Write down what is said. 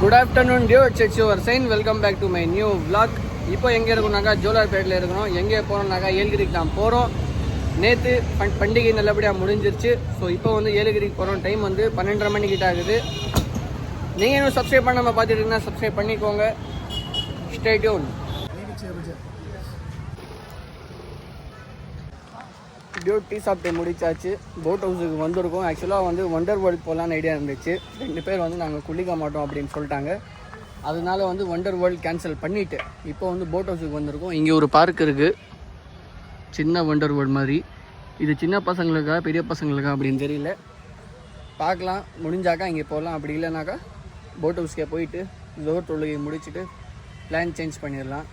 Good afternoon டியோ it's your sign. Welcome back to my new vlog. இப்போ எங்கே இருக்கணும்னாக்கா ஜோலார்பேட்டில் இருக்கணும். எங்கே போகிறோம்னாக்கா ஏலகிரிக்கு தான் போகிறோம். நேற்று பண்டிகை நல்லபடியாக முடிஞ்சிருச்சு. ஸோ இப்போ வந்து ஏலகிரிக்கு போகிறோம். டைம் வந்து 12:30 மணிக்கிட்ட ஆகுது. நீங்கள் இன்னும் சப்ஸ்கிரைப் பண்ணாமல் பார்த்துட்டு இருக்கீங்கன்னா சப்ஸ்கிரைப் பண்ணிக்கோங்க. Stay tune. டீ சாப்பிட்டு முடிச்சாச்சு. போட் ஹவுஸுக்கு வந்திருக்கோம். ஆக்சுவலாக வந்து ஒண்டர் வேர்ல்டு போகலான்னு ஐடியா இருந்துச்சு. 2 பேர் வந்து நாங்கள் குளிக்க மாட்டோம் அப்படின்னு சொல்லிட்டாங்க. அதனால வந்து ஒண்டர் வேர்ல்டு கேன்சல் பண்ணிவிட்டு இப்போ வந்து போட் ஹவுஸுக்கு வந்திருக்கோம். இங்கே ஒரு பார்க் இருக்குது, சின்ன ஒண்டர் வேர்ல்டு மாதிரி. இது சின்ன பசங்களுக்கா பெரிய பசங்களுக்கா அப்படின்னு தெரியல. பார்க்கலாம், முடிஞ்சாக்கா இங்கே போகலாம். அப்படி இல்லைனாக்கா போட் ஹவுஸ்க்கே போயிட்டு ஜோர் தொழுகை முடிச்சுட்டு பிளான் சேஞ்ச் பண்ணிடலாம்.